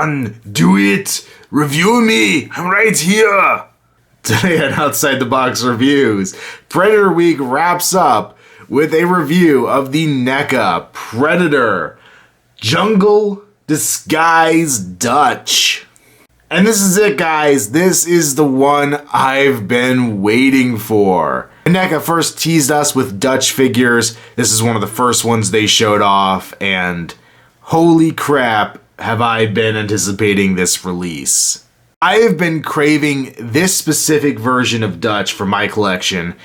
on, do it. Review me. I'm right here. Today on Outside the Box Reviews, Predator Week wraps up with a review of the NECA Predator Jungle Disguise Dutch. And this is it, guys. This is the one I've been waiting for. NECA first teased us with Dutch figures. This is one of the first ones they showed off, and holy crap, have I been anticipating this release. I have been craving this specific version of Dutch for my collection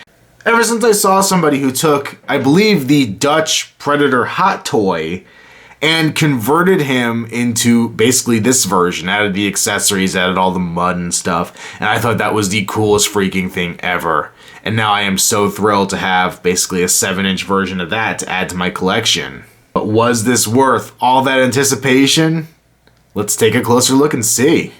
ever since I saw somebody who took, I believe, the Dutch Predator hot toy and converted him into basically this version, added the accessories, added all the mud and stuff, and I thought that was the coolest freaking thing ever. And now I am so thrilled to have basically a 7-inch version of that to add to my collection. But was this worth all that anticipation? Let's take a closer look and see.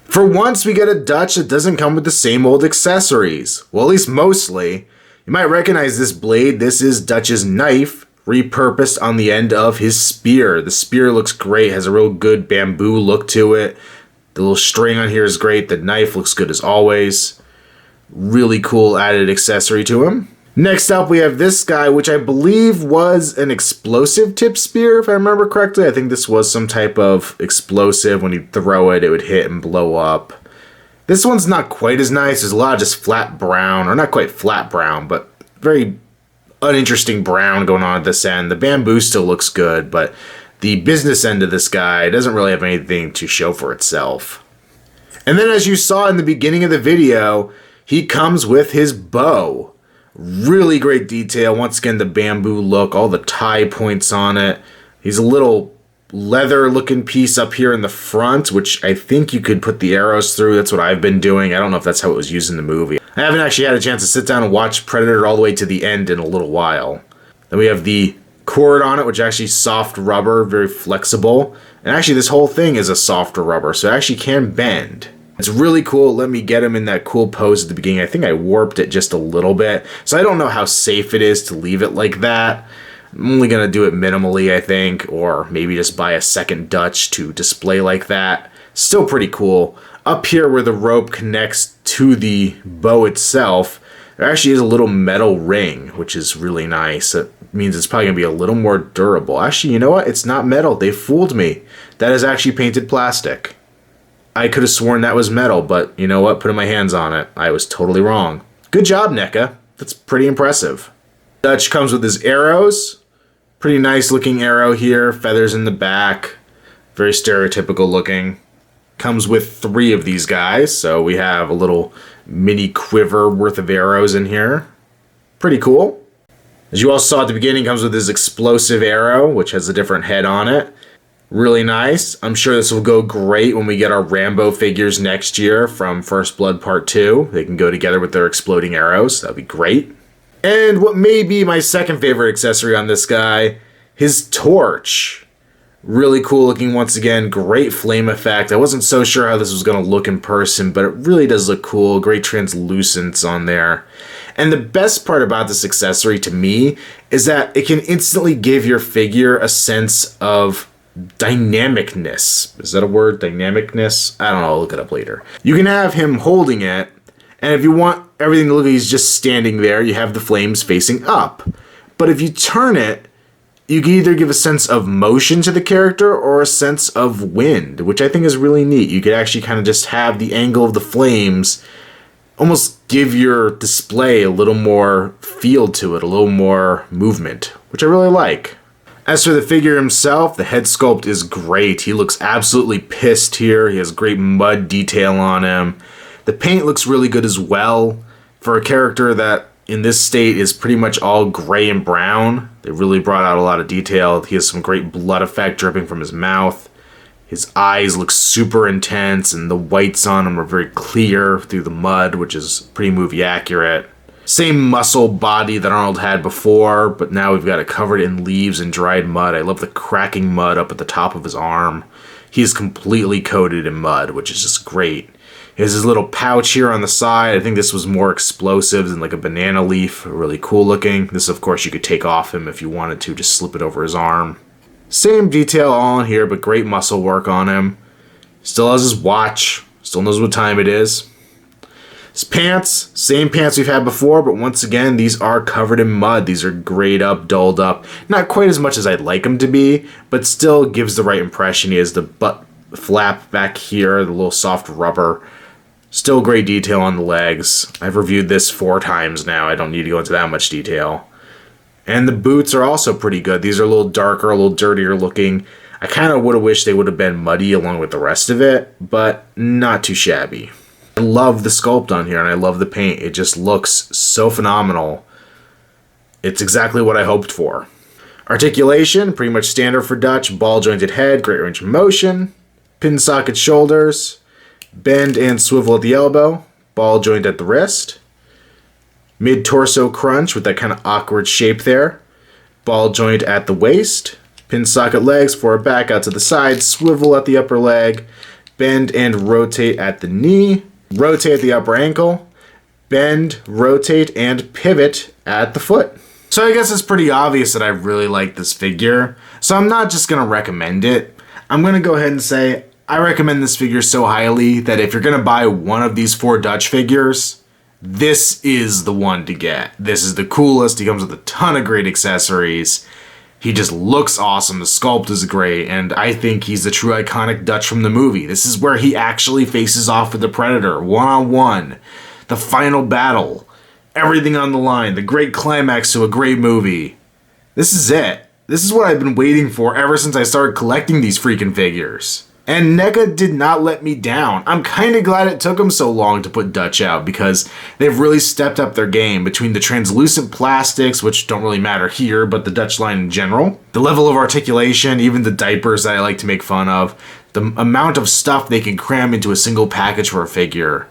For once, we get a Dutch that doesn't come with the same old accessories. Well, at least mostly. You might recognize this blade. This is Dutch's knife, repurposed on the end of his spear. The spear looks great, has a real good bamboo look to it. The little string on here is great. The knife looks good as always. Really cool added accessory to him. Next up, we have this guy, which I believe was an explosive tip spear, if I remember correctly. I think this was some type of explosive. When you throw it, it would hit and blow up. This one's not quite as nice. There's a lot of just flat brown, or not quite flat brown, but very uninteresting brown going on at this end. The bamboo still looks good, but the business end of this guy doesn't really have anything to show for itself. And then, as you saw in the beginning of the video, he comes with his bow. Really great detail. Once again, the bamboo look, all the tie points on it. He's a little leather looking piece up here in the front, which I think you could put the arrows through. That's what I've been doing. I don't know if that's how it was used in the movie. I haven't actually had a chance to sit down and watch Predator all the way to the end in a little while. Then we have the cord on it, which actually soft rubber, very flexible. And actually this whole thing is a softer rubber, so it actually can bend. It's really cool. It let me get him in that cool pose at the beginning. I think I warped it just a little bit, so I don't know how safe it is to leave it like that. I'm only going to do it minimally, I think, or maybe just buy a second Dutch to display like that. Still pretty cool. Up here where the rope connects to the bow itself, there actually is a little metal ring, which is really nice. It means it's probably going to be a little more durable. Actually, you know what? It's not metal. They fooled me. That is actually painted plastic. I could have sworn that was metal, but you know what? Putting my hands on it, I was totally wrong. Good job, NECA. That's pretty impressive. Dutch comes with his arrows. Pretty nice looking arrow here. Feathers in the back. Very stereotypical looking. Comes with 3 of these guys, so we have a little mini quiver worth of arrows in here. Pretty cool. As you all saw at the beginning, comes with his explosive arrow, which has a different head on it. Really nice. I'm sure this will go great when we get our Rambo figures next year from First Blood Part 2. They can go together with their exploding arrows. That'd be great. And what may be my second favorite accessory on this guy, his torch. Really cool looking once again. Great flame effect. I wasn't so sure how this was going to look in person, but it really does look cool. Great translucence on there. And the best part about this accessory to me is that it can instantly give your figure a sense of dynamicness. Is that a word? Dynamicness? I don't know. I'll look it up later. You can have him holding it, and if you want everything to look like he's just standing there, you have the flames facing up. But if you turn it, you can either give a sense of motion to the character or a sense of wind, which I think is really neat. You could actually kind of just have the angle of the flames almost give your display a little more feel to it, a little more movement, which I really like. As for the figure himself, the head sculpt is great. He looks absolutely pissed here. He has great mud detail on him. The paint looks really good as well. For a character that in this state is pretty much all gray and brown, they really brought out a lot of detail. He has some great blood effect dripping from his mouth. His eyes look super intense, and the whites on him are very clear through the mud, which is pretty movie accurate. Same muscle body that Arnold had before, but now we've got it covered in leaves and dried mud. I love the cracking mud up at the top of his arm. He's completely coated in mud, which is just great. He has his little pouch here on the side. I think this was more explosive than like a banana leaf. Really cool looking. This, of course, you could take off him if you wanted to. Just slip it over his arm. Same detail all in here, but great muscle work on him. Still has his watch. Still knows what time it is. His pants, same pants we've had before, but once again, these are covered in mud. These are grayed up, dulled up. Not quite as much as I'd like them to be, but still gives the right impression. He has the butt flap back here, the little soft rubber. Still great detail on the legs. I've reviewed this 4 times now. I don't need to go into that much detail. And the boots are also pretty good. These are a little darker, a little dirtier looking. I kind of would have wished they would have been muddy along with the rest of it, but not too shabby. I love the sculpt on here, and I love the paint. It just looks so phenomenal. It's exactly what I hoped for. Articulation, pretty much standard for Dutch. Ball jointed head, great range of motion. Pin socket shoulders. Bend and swivel at the elbow. Ball joint at the wrist. Mid-torso crunch with that kind of awkward shape there. Ball joint at the waist. Pin socket legs, forward back out to the side. Swivel at the upper leg. Bend and rotate at the knee. Rotate at the upper ankle. Bend, rotate, and pivot at the foot. So I guess it's pretty obvious that I really like this figure. So I'm not just going to recommend it. I'm going to go ahead and say I recommend this figure so highly that if you're going to buy one of these 4 Dutch figures, this is the one to get. This is the coolest. He comes with a ton of great accessories. He just looks awesome. The sculpt is great, and I think he's the true iconic Dutch from the movie. This is where he actually faces off with the Predator, one-on-one. The final battle. Everything on the line. The great climax to a great movie. This is it. This is what I've been waiting for ever since I started collecting these freaking figures. And NECA did not let me down. I'm kind of glad it took them so long to put Dutch out because they've really stepped up their game between the translucent plastics, which don't really matter here, but the Dutch line in general. The level of articulation, even the diapers that I like to make fun of. The amount of stuff they can cram into a single package for a figure.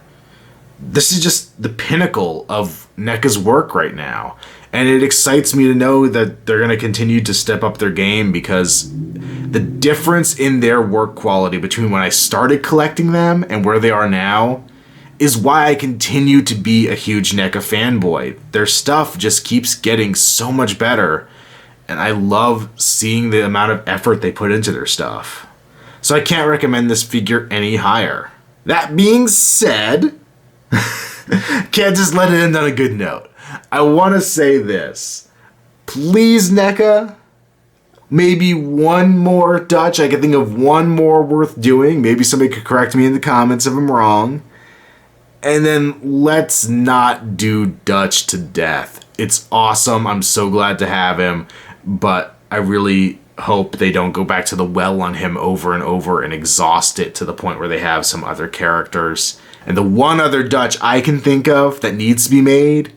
This is just the pinnacle of NECA's work right now. And it excites me to know that they're going to continue to step up their game because the difference in their work quality between when I started collecting them and where they are now is why I continue to be a huge NECA fanboy. Their stuff just keeps getting so much better, and I love seeing the amount of effort they put into their stuff. So I can't recommend this figure any higher. That being said, can't just let it end on a good note. I want to say this. Please, NECA, maybe one more Dutch. I can think of one more worth doing. Maybe somebody could correct me in the comments if I'm wrong. And then let's not do Dutch to death. It's awesome. I'm so glad to have him. But I really hope they don't go back to the well on him over and over and exhaust it to the point where they have some other characters. And the one other Dutch I can think of that needs to be made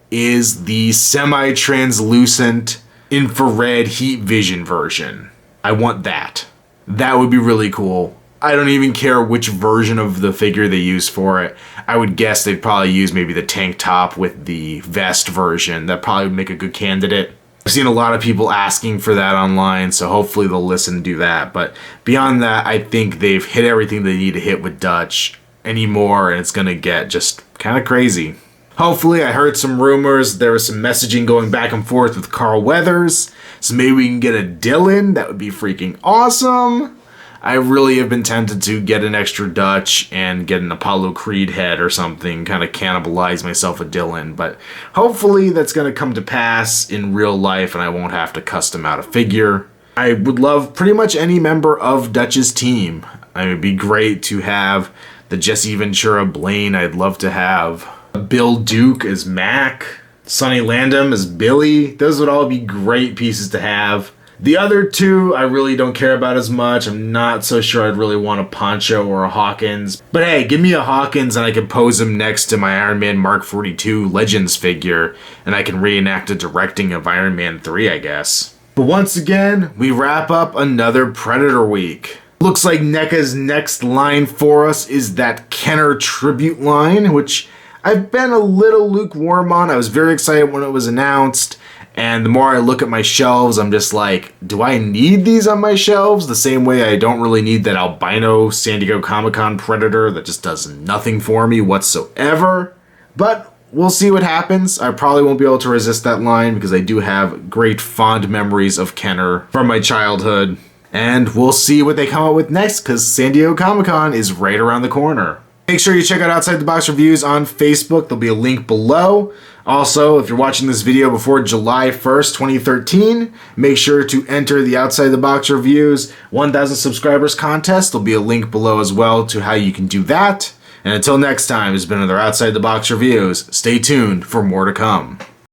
is the semi-translucent infrared heat vision version. I want that. That would be really cool. I don't even care which version of the figure they use for it. I would guess they'd probably use maybe the tank top with the vest version. That probably would make a good candidate. I've seen a lot of people asking for that online, so hopefully they'll listen and do that. But beyond that, I think they've hit everything they need to hit with Dutch anymore, and it's going to get just kind of crazy. Hopefully, I heard some rumors. There was some messaging going back and forth with Carl Weathers. So maybe we can get a Dylan. That would be freaking awesome. I really have been tempted to get an extra Dutch and get an Apollo Creed head or something. Kind of cannibalize myself a Dylan. But hopefully that's going to come to pass in real life and I won't have to custom out a figure. I would love pretty much any member of Dutch's team. It would be great to have the Jesse Ventura Blaine. I'd love to have Bill Duke as Mac, Sonny Landham as Billy. Those would all be great pieces to have. The other two I really don't care about as much. I'm not so sure I'd really want a Poncho or a Hawkins. But hey, give me a Hawkins and I can pose him next to my Iron Man Mark 42 Legends figure and I can reenact a directing of Iron Man 3, I guess. But once again, we wrap up another Predator week. Looks like NECA's next line for us is that Kenner tribute line, which I've been a little lukewarm on. I was very excited when it was announced, and the more I look at my shelves, I'm just like, do I need these on my shelves? The same way I don't really need that albino San Diego Comic-Con Predator that just does nothing for me whatsoever. But we'll see what happens. I probably won't be able to resist that line because I do have great fond memories of Kenner from my childhood. And we'll see what they come up with next, because San Diego Comic-Con is right around the corner. Make sure you check out Outside the Box Reviews on Facebook. There'll be a link below. Also, if you're watching this video before July 1st, 2013, make sure to enter the Outside the Box Reviews 1,000 subscribers contest. There'll be a link below as well to how you can do that. And until next time, it's been another Outside the Box Reviews. Stay tuned for more to come.